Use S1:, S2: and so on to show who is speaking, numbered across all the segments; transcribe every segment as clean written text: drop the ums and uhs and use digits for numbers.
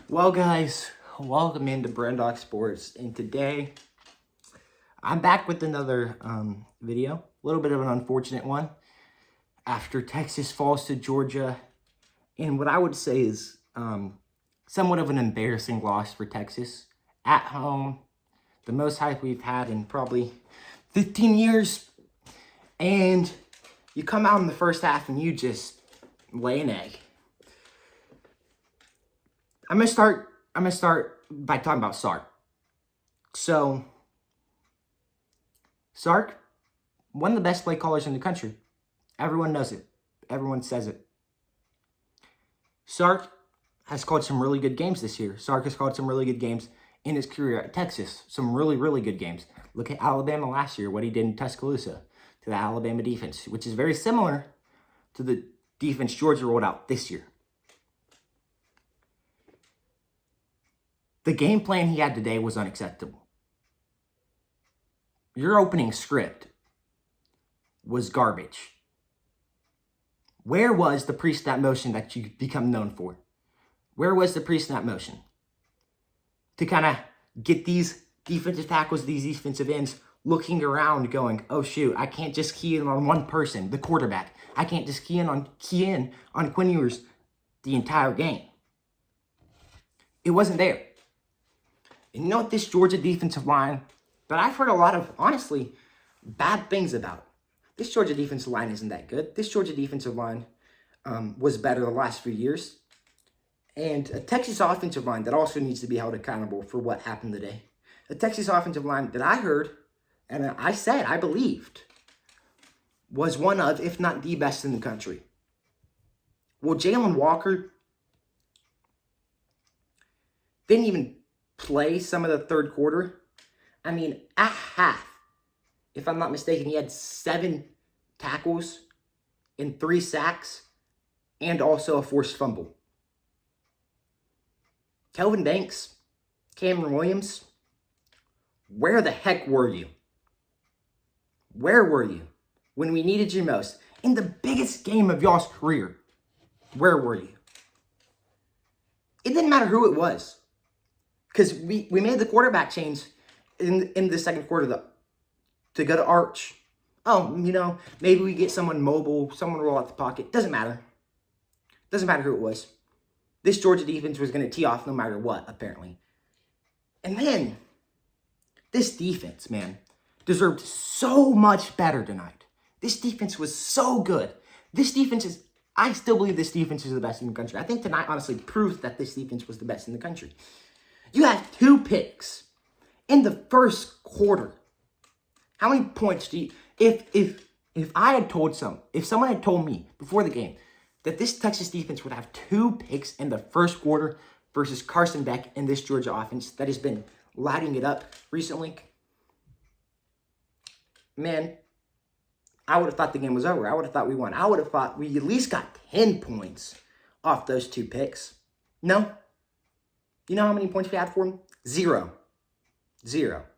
S1: Well, guys, welcome into Brandog Sports, and today I'm back with another video. A little bit of an unfortunate one after Texas falls to Georgia, and what I would say is somewhat of an embarrassing loss for Texas at home. The most hype we've had in probably 15 years, and you come out in the first half and you just lay an egg. I'm gonna start by talking about Sark. So, Sark, one of the best play callers in the country. Everyone knows it. Everyone says it. Sark has called some really good games this year. Sark has called some really good games in his career at Texas. Some really, really good games. Look at Alabama last year, what he did in Tuscaloosa to the Alabama defense, which is very similar to the defense Georgia rolled out this year. The game plan he had today was unacceptable. Your opening script was garbage. Where was the pre-snap motion that you become known for? Where was the pre-snap motion? To kind of get these defensive tackles, these defensive ends looking around going, oh shoot, I can't just key in on one person, the quarterback. I can't just key in on Quinn Ewers the entire game. It wasn't there. And you know what, this Georgia defensive line that I've heard a lot of, honestly, bad things about. This Georgia defensive line isn't that good. This Georgia defensive line was better the last few years. And a Texas offensive line that also needs to be held accountable for what happened today. A Texas offensive line that I heard, and I said, I believed, was one of, if not the best in the country. Well, Jalen Walker didn't even play some of the third quarter. I mean, at half, if I'm not mistaken, he had 7 tackles and 3 sacks and also a forced fumble. Kelvin Banks, Cameron Williams, where the heck were you? Where were you when we needed you most? In the biggest game of y'all's career, where were you? It didn't matter who it was. Because we made the quarterback change in the second quarter to go to Arch. Oh, maybe we get someone mobile, someone roll out the pocket. Doesn't matter. Doesn't matter who it was. This Georgia defense was going to tee off no matter what, apparently. And then, this defense, man, deserved so much better tonight. This defense was so good. I still believe this defense is the best in the country. I think tonight, honestly, proves that this defense was the best in the country. You had 2 picks in the first quarter. How many points do you... If someone had told me before the game that this Texas defense would have 2 picks in the first quarter versus Carson Beck and this Georgia offense that has been lighting it up recently, man, I would have thought the game was over. I would have thought we won. I would have thought we at least got 10 points off those 2 picks. No. You know how many points we had for him? 0.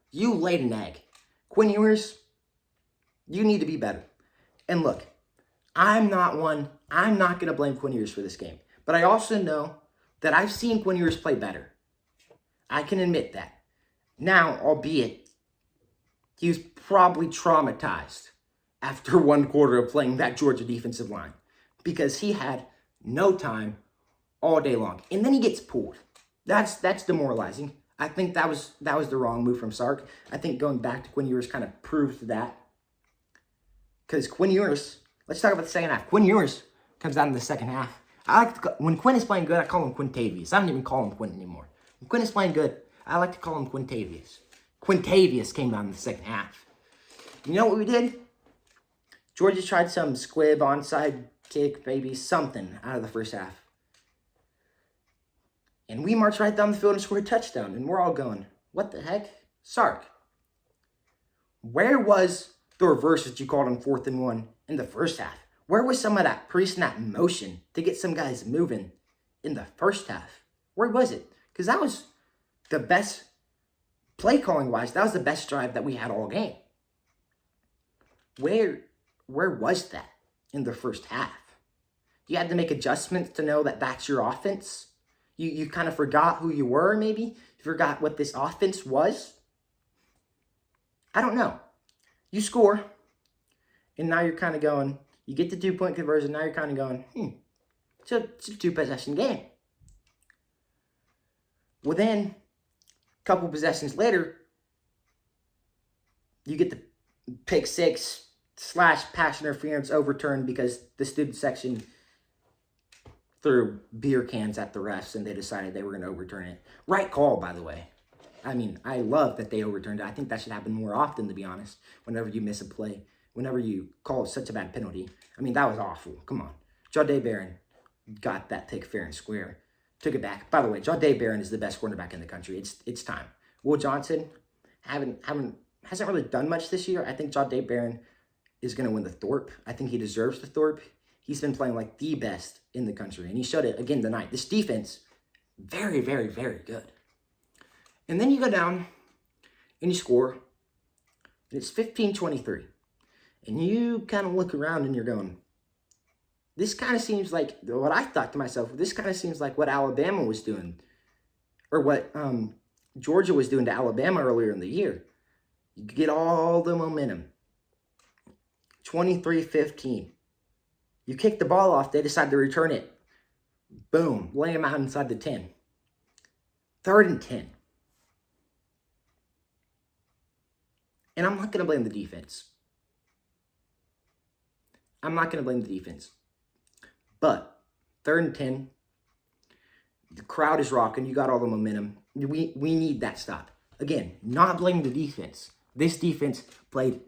S1: You laid an egg. Quinn Ewers, you need to be better. And look, I'm not going to blame Quinn Ewers for this game. But I also know that I've seen Quinn Ewers play better. I can admit that. Now, albeit, he was probably traumatized after 1 quarter of playing that Georgia defensive line. Because he had no time all day long. And then he gets pulled. That's demoralizing. I think that was the wrong move from Sark. I think going back to Quinn Ewers kind of proved that. Because Quinn Ewers, let's talk about the second half. Quinn Ewers comes out in the second half. When Quinn is playing good, I call him Quintavious. I don't even call him Quinn anymore. When Quinn is playing good, I like to call him Quintavious. Quintavious came out in the second half. You know what we did? Georgia tried some squib, onside kick, maybe something out of the first half. And we marched right down the field and scored a touchdown. And we're all going, what the heck? Sark, where was the reverse that you called on 4th and 1 in the first half? Where was some of that pre-snap motion to get some guys moving in the first half? Where was it? Because that was the best, play calling wise, that was the best drive that we had all game. Where was that in the first half? You had to make adjustments to know that that's your offense. You kind of forgot who you were, maybe. You forgot what this offense was. I don't know. You score, and now you're kind of going, you get the 2-point conversion, now you're kind of going, it's a 2-possession game. Well, then, a couple possessions later, you get the pick 6 / pass interference overturned because the student section threw beer cans at the refs and they decided they were going to overturn it. Right call, by the way. I mean, I love that they overturned it. I think that should happen more often, to be honest, whenever you miss a play, whenever you call such a bad penalty. I mean, that was awful. Come on. Jahdae Barron got that pick fair and square. Took it back. By the way, Jahdae Barron is the best cornerback in the country. It's time. Will Johnson hasn't really done much this year. I think Jahdae Barron is going to win the Thorpe. I think he deserves the Thorpe. He's been playing like the best in the country, and he showed it again tonight. This defense, very, very, very good. And then you go down and you score, and it's 15-23. And you kind of look around and you're going, this kind of seems like, what I thought to myself, this kind of seems like what Alabama was doing, or what Georgia was doing to Alabama earlier in the year. You get all the momentum. 23-15. You kick the ball off, they decide to return it. Boom, lay them out inside the 10. 3rd and 10. And I'm not going to blame the defense. But 3rd and 10, the crowd is rocking. You got all the momentum. We need that stop. Again, not blaming the defense. This defense played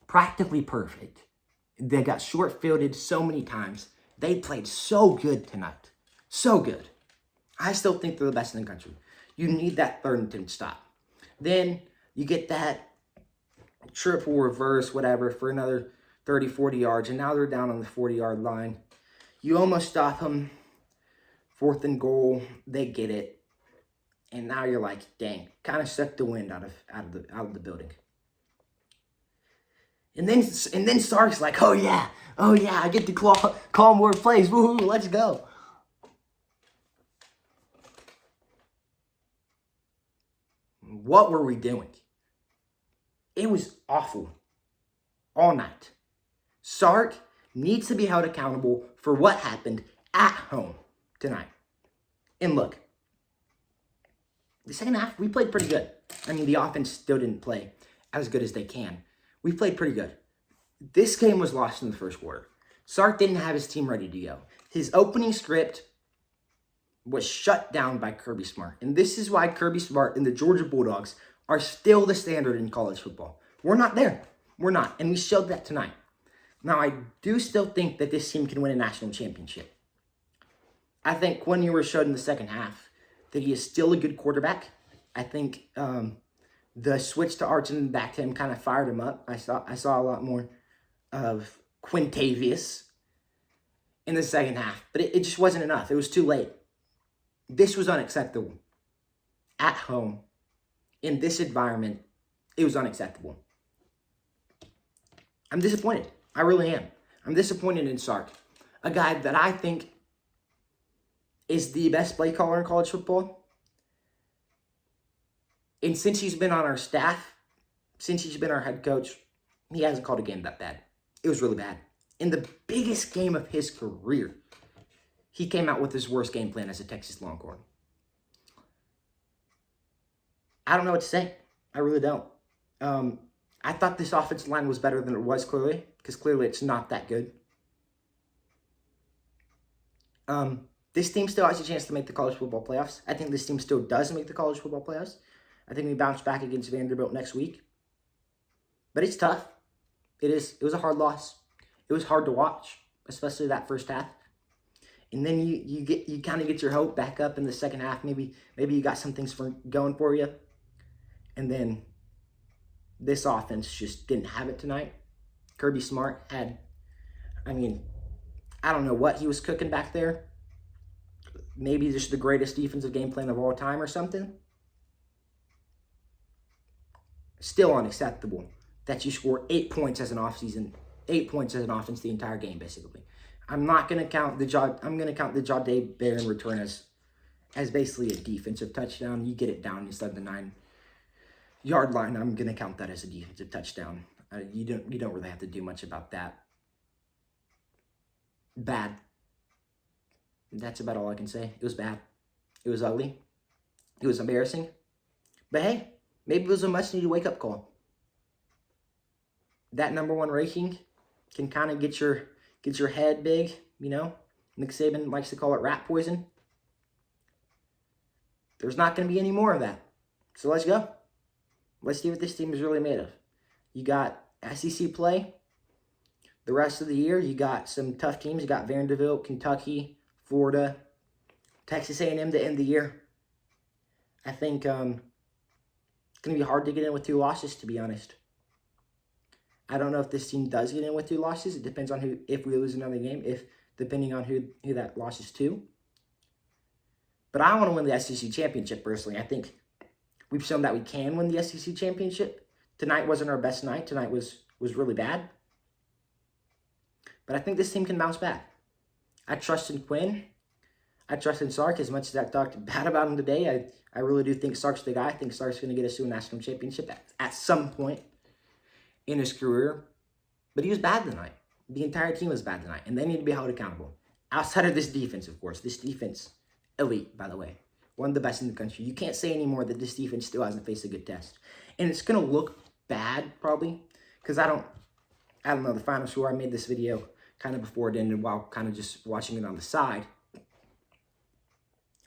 S1: practically perfect. They got short-fielded so many times. They played so good tonight. So good. I still think they're the best in the country. You need that 3rd and 10 stop. Then you get that triple reverse, whatever, for another 30, 40 yards. And now they're down on the 40-yard line. You almost stop them. 4th and goal. They get it. And now you're like, dang, kind of sucked the wind out of the building. And then Sark's like, oh yeah, I get to call more plays. Woohoo, let's go. What were we doing? It was awful all night. Sark needs to be held accountable for what happened at home tonight. And look, the second half, we played pretty good. I mean, the offense still didn't play as good as they can. We played pretty good. This game was lost in the first quarter. Sark didn't have his team ready to go. His opening script was shut down by Kirby Smart. And this is why Kirby Smart and the Georgia Bulldogs are still the standard in college football. We're not there. We're not. And we showed that tonight. Now, I do still think that this team can win a national championship. I think Quinn Ewers showed in the second half that he is still a good quarterback. I think the switch to Archon back to him kind of fired him up. I saw a lot more of Quintavious in the second half, but it just wasn't enough. It was too late. This was unacceptable. At home, in this environment, it was unacceptable. I'm disappointed. I really am. I'm disappointed in Sark, a guy that I think is the best play caller in college football. And since he's been on our staff, since he's been our head coach, he hasn't called a game that bad. It was really bad. In the biggest game of his career, he came out with his worst game plan as a Texas Longhorn. I don't know what to say. I really don't. I thought this offensive line was better than it was, clearly, because clearly it's not that good. This team still has a chance to make the college football playoffs. I think this team still does make the college football playoffs. I think we bounce back against Vanderbilt next week. But it's tough. It is. It was a hard loss. It was hard to watch, especially that first half. And then you kind of get your hope back up in the second half. Maybe you got some things going for you. And then this offense just didn't have it tonight. Kirby Smart had, I don't know what he was cooking back there. Maybe just the greatest defensive game plan of all time or something. Still unacceptable that you score 8 points as an offseason, 8 points as an offense the entire game, basically. I'm going to count the Jahdae Barron return as basically a defensive touchdown. You get it down inside the 9-yard line, I'm going to count that as a defensive touchdown. You don't really have to do much about that. Bad. That's about all I can say. It was bad. It was ugly. It was embarrassing. But hey, maybe it was a much-needed wake-up call. That number 1 ranking can kind of get your head big, you know. Nick Saban likes to call it rat poison. There's not going to be any more of that. So let's go. Let's see what this team is really made of. You got SEC play. The rest of the year, you got some tough teams. You got Vanderbilt, Kentucky, Florida, Texas A&M to end the year. I think it's going to be hard to get in with 2 losses, to be honest. I don't know if this team does get in with 2 losses. It depends on if we lose another game, depending on who that loss is to. But I want to win the SEC championship, personally. I think we've shown that we can win the SEC championship. Tonight wasn't our best night. Tonight was really bad. But I think this team can bounce back. I trust in Quinn. I trust in Sark as much as I talked bad about him today. I really do think Sark's the guy. I think Sark's going to get us to a national championship at some point in his career. But he was bad tonight. The entire team was bad tonight. And they need to be held accountable. Outside of this defense, of course. This defense, elite, by the way. One of the best in the country. You can't say anymore that this defense still hasn't faced a good test. And it's going to look bad, probably. Because I don't know the final score. I made this video kind of before it ended while kind of just watching it on the side.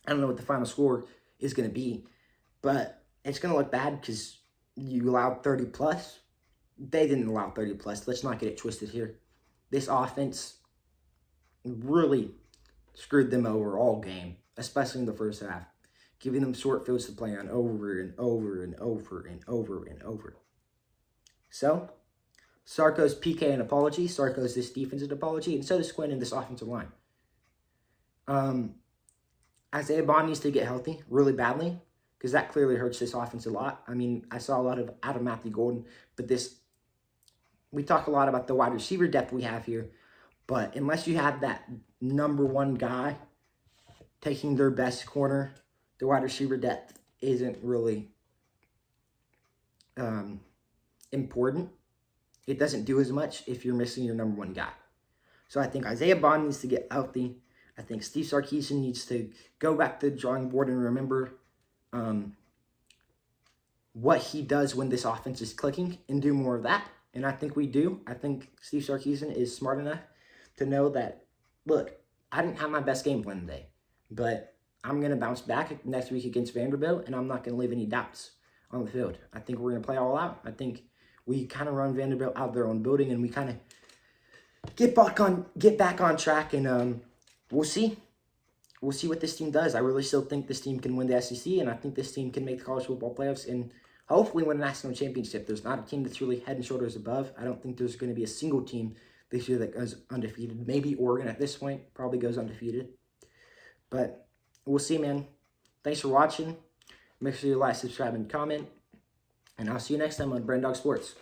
S1: I don't know what the final score is going to be, but it's going to look bad because you allowed 30 plus. They didn't allow 30 plus. Let's not get it twisted here. This offense really screwed them over all game, especially in the first half, giving them short fields to play on over and over and over and over and over. So, Sarko's PK an apology. Sarko's this defensive apology. And so does Quinn in this offensive line. Isaiah Bond needs to get healthy really badly because that clearly hurts this offense a lot. I mean, I saw a lot out of Matthew Golden, but we talk a lot about the wide receiver depth we have here, but unless you have that number 1 guy taking their best corner, the wide receiver depth isn't really important. It doesn't do as much if you're missing your number 1 guy. So I think Isaiah Bond needs to get healthy. I think Steve Sarkisian needs to go back to the drawing board and remember what he does when this offense is clicking and do more of that. And I think we do. I think Steve Sarkisian is smart enough to know that, look, I didn't have my best game plan today, but I'm going to bounce back next week against Vanderbilt, and I'm not going to leave any doubts on the field. I think we're going to play all out. I think we kind of run Vanderbilt out of their own building, and we kind of get back on track, and we'll see. We'll see what this team does. I really still think this team can win the SEC, and I think this team can make the college football playoffs and hopefully win a national championship. There's not a team that's really head and shoulders above. I don't think there's going to be a single team this year that goes undefeated. Maybe Oregon at this point probably goes undefeated. But we'll see, man. Thanks for watching. Make sure you like, subscribe, and comment. And I'll see you next time on Brain Dog Sports.